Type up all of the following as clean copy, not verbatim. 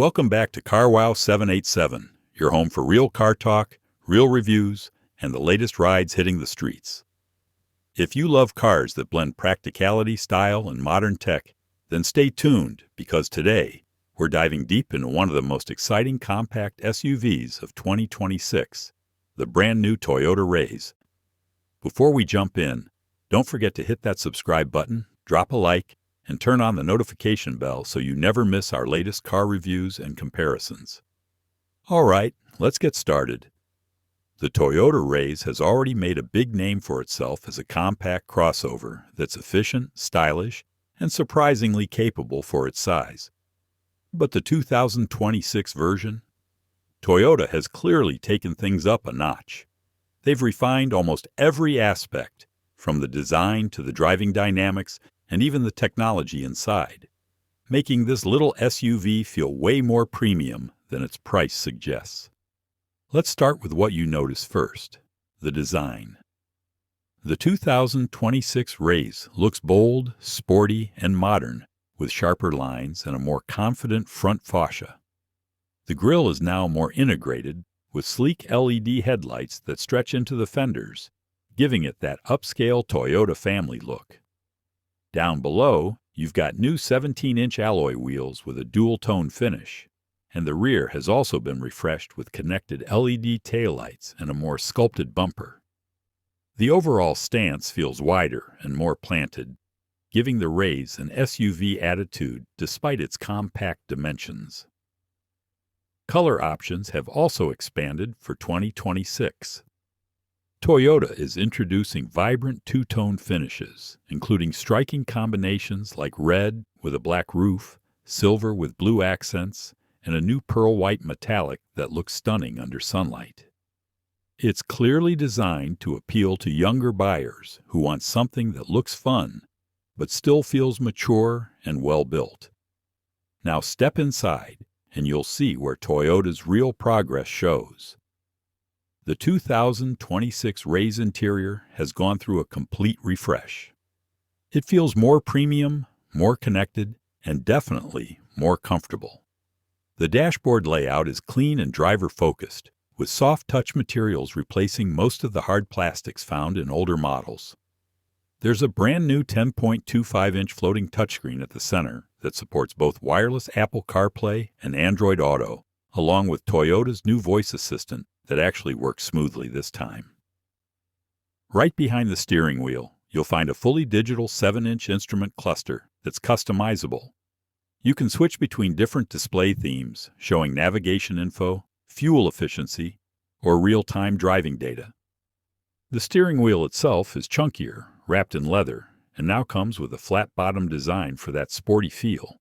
Welcome back to CarWow 787, your home for real car talk, real reviews, and the latest rides hitting the streets. If you love cars that blend practicality, style, and modern tech, then stay tuned because today we're diving deep into one of the most exciting compact SUVs of 2026, the brand new Toyota Raize. Before we jump in, don't forget to hit that subscribe button, drop a like, and turn on the notification bell so you never miss our latest car reviews and comparisons. All right, let's get started. The Toyota Raize has already made a big name for itself as a compact crossover that's efficient, stylish, and surprisingly capable for its size. But the 2026 version? Toyota has clearly taken things up a notch. They've refined almost every aspect, from the design to the driving dynamics and even the technology inside, making this little SUV feel way more premium than its price suggests. Let's start with what you notice first, the design. The 2026 Raize looks bold, sporty, and modern, with sharper lines and a more confident front fascia. The grille is now more integrated, with sleek LED headlights that stretch into the fenders, giving it that upscale Toyota family look. Down below, you've got new 17-inch alloy wheels with a dual-tone finish, and the rear has also been refreshed with connected LED taillights and a more sculpted bumper. The overall stance feels wider and more planted, giving the Raize an SUV attitude despite its compact dimensions. Color options have also expanded for 2026. Toyota is introducing vibrant two-tone finishes, including striking combinations like red with a black roof, silver with blue accents, and a new pearl white metallic that looks stunning under sunlight. It's clearly designed to appeal to younger buyers who want something that looks fun, but still feels mature and well-built. Now step inside, and you'll see where Toyota's real progress shows. The 2026 Raize interior has gone through a complete refresh. It feels more premium, more connected, and definitely more comfortable. The dashboard layout is clean and driver-focused, with soft touch materials replacing most of the hard plastics found in older models. There's a brand new 10.25-inch floating touchscreen at the center that supports both wireless Apple CarPlay and Android Auto, along with Toyota's new voice assistant that actually works smoothly this time. Right behind the steering wheel, you'll find a fully digital 7-inch instrument cluster that's customizable. You can switch between different display themes, showing navigation info, fuel efficiency, or real-time driving data. The steering wheel itself is chunkier, wrapped in leather, and now comes with a flat-bottom design for that sporty feel.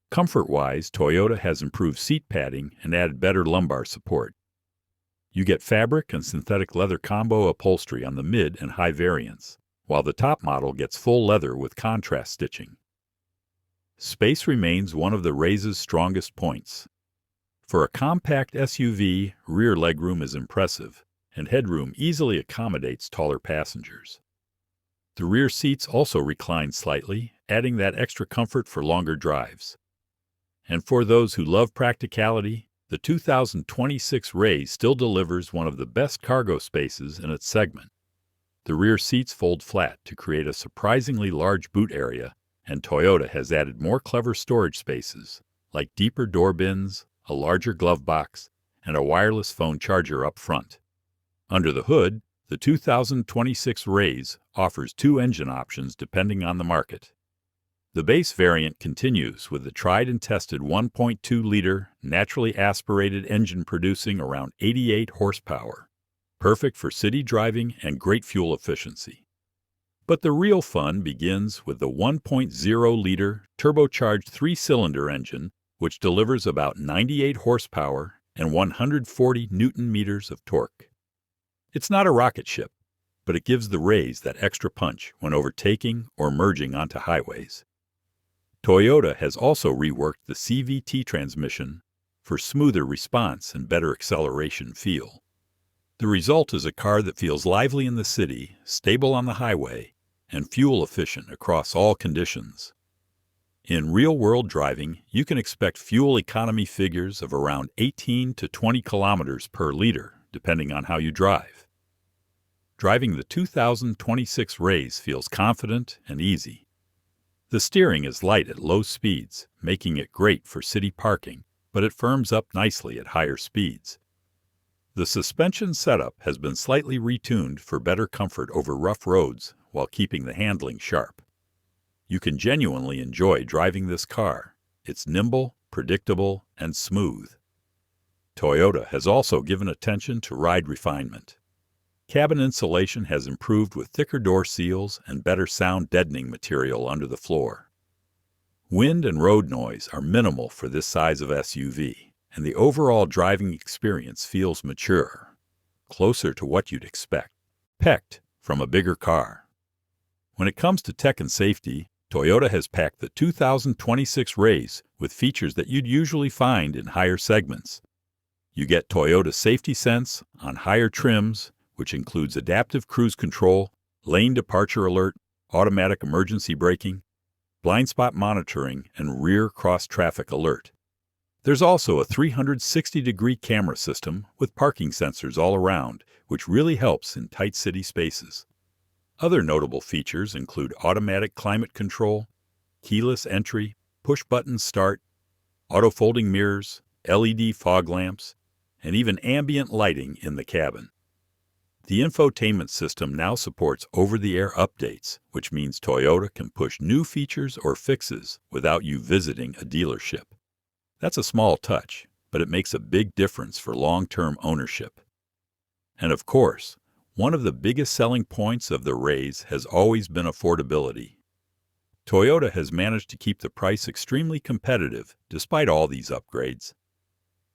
Comfort-wise, Toyota has improved seat padding and added better lumbar support. You get fabric and synthetic leather combo upholstery on the mid and high variants, while the top model gets full leather with contrast stitching. Space remains one of the Raize's strongest points. For a compact SUV, rear legroom is impressive, and headroom easily accommodates taller passengers. The rear seats also recline slightly, adding that extra comfort for longer drives. And for those who love practicality, the 2026 Raize still delivers one of the best cargo spaces in its segment. The rear seats fold flat to create a surprisingly large boot area, and Toyota has added more clever storage spaces, like deeper door bins, a larger glove box, and a wireless phone charger up front. Under the hood, the 2026 Raize offers two engine options depending on the market. The base variant continues with the tried-and-tested 1.2-liter naturally aspirated engine producing around 88 horsepower, perfect for city driving and great fuel efficiency. But the real fun begins with the 1.0-liter turbocharged three-cylinder engine, which delivers about 98 horsepower and 140 newton-meters of torque. It's not a rocket ship, but it gives the Raize that extra punch when overtaking or merging onto highways. Toyota has also reworked the CVT transmission for smoother response and better acceleration feel. The result is a car that feels lively in the city, stable on the highway, and fuel efficient across all conditions. In real-world driving, you can expect fuel economy figures of around 18 to 20 kilometers per liter, depending on how you drive. Driving the 2026 Raize feels confident and easy. The steering is light at low speeds, making it great for city parking, but it firms up nicely at higher speeds. The suspension setup has been slightly retuned for better comfort over rough roads while keeping the handling sharp. You can genuinely enjoy driving this car. It's nimble, predictable, and smooth. Toyota has also given attention to ride refinement. Cabin insulation has improved with thicker door seals and better sound deadening material under the floor. Wind and road noise are minimal for this size of SUV, and the overall driving experience feels mature, closer to what you'd expect from a bigger car. When it comes to tech and safety, Toyota has packed the 2026 Raize with features that you'd usually find in higher segments. You get Toyota Safety Sense on higher trims, which includes adaptive cruise control, lane departure alert, automatic emergency braking, blind spot monitoring, and rear cross-traffic alert. There's also a 360-degree camera system with parking sensors all around, which really helps in tight city spaces. Other notable features include automatic climate control, keyless entry, push-button start, auto-folding mirrors, LED fog lamps, and even ambient lighting in the cabin. The infotainment system now supports over-the-air updates, which means Toyota can push new features or fixes without you visiting a dealership. That's a small touch, but it makes a big difference for long-term ownership. And of course, one of the biggest selling points of the Raize has always been affordability. Toyota has managed to keep the price extremely competitive despite all these upgrades.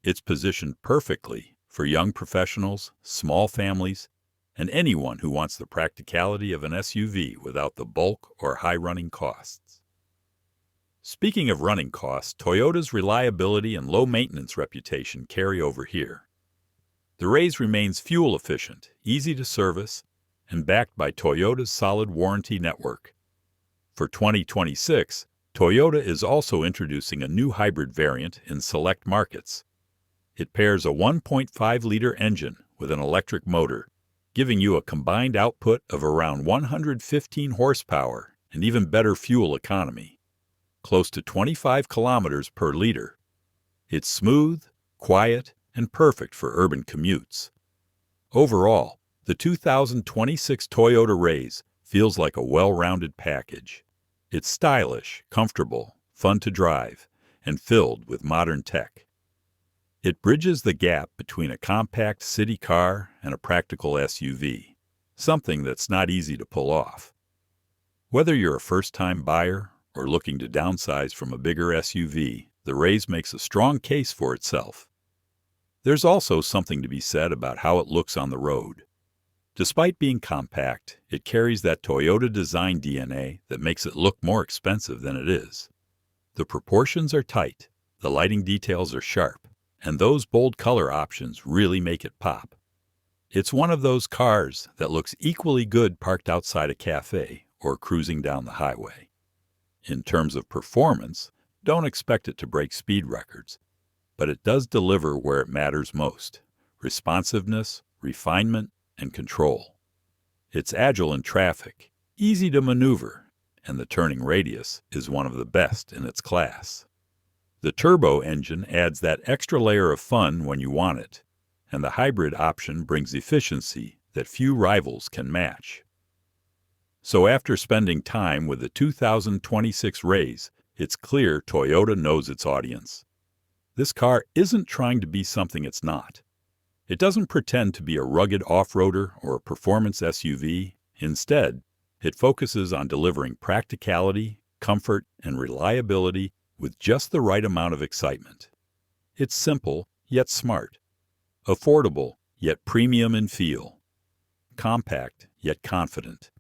It's positioned perfectly for young professionals, small families, and anyone who wants the practicality of an SUV without the bulk or high running costs. Speaking of running costs, Toyota's reliability and low maintenance reputation carry over here. The Raize remains fuel efficient, easy to service, and backed by Toyota's solid warranty network. For 2026, Toyota is also introducing a new hybrid variant in select markets. It pairs a 1.5-liter engine with an electric motor, giving you a combined output of around 115 horsepower and even better fuel economy, close to 25 kilometers per liter. It's smooth, quiet, and perfect for urban commutes. Overall, the 2026 Toyota Raize feels like a well-rounded package. It's stylish, comfortable, fun to drive, and filled with modern tech. It bridges the gap between a compact city car and a practical SUV, something that's not easy to pull off. Whether you're a first-time buyer or looking to downsize from a bigger SUV, the Raize makes a strong case for itself. There's also something to be said about how it looks on the road. Despite being compact, it carries that Toyota design DNA that makes it look more expensive than it is. The proportions are tight, the lighting details are sharp, and those bold color options really make it pop. It's one of those cars that looks equally good parked outside a cafe or cruising down the highway. In terms of performance, don't expect it to break speed records, but it does deliver where it matters most: responsiveness, refinement, and control. It's agile in traffic, easy to maneuver, and the turning radius is one of the best in its class. The turbo engine adds that extra layer of fun when you want it, and the hybrid option brings efficiency that few rivals can match. So after spending time with the 2026 Raize, it's clear Toyota knows its audience. This car isn't trying to be something it's not. It doesn't pretend to be a rugged off-roader or a performance SUV. Instead, it focuses on delivering practicality, comfort, and reliability with just the right amount of excitement. It's simple, yet smart. Affordable, yet premium in feel. Compact, yet confident.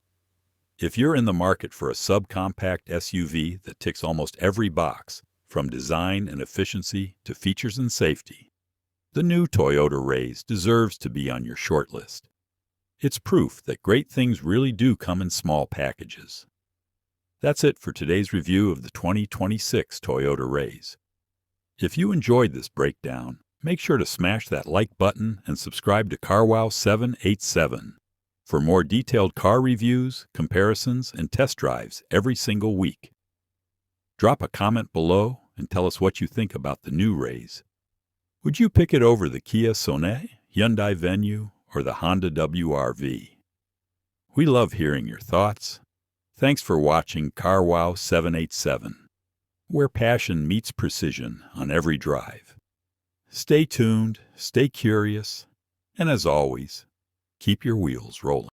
If you're in the market for a subcompact SUV that ticks almost every box, from design and efficiency to features and safety, the new Toyota Raize deserves to be on your shortlist. It's proof that great things really do come in small packages. That's it for today's review of the 2026 Toyota Raize. If you enjoyed this breakdown, make sure to smash that like button and subscribe to CarWow 787 for more detailed car reviews, comparisons, and test drives every single week. Drop a comment below and tell us what you think about the new Raize. Would you pick it over the Kia Sonet, Hyundai Venue, or the Honda WR-V? We love hearing your thoughts. Thanks for watching CarWow 787, where passion meets precision on every drive. Stay tuned, stay curious, and as always, keep your wheels rolling.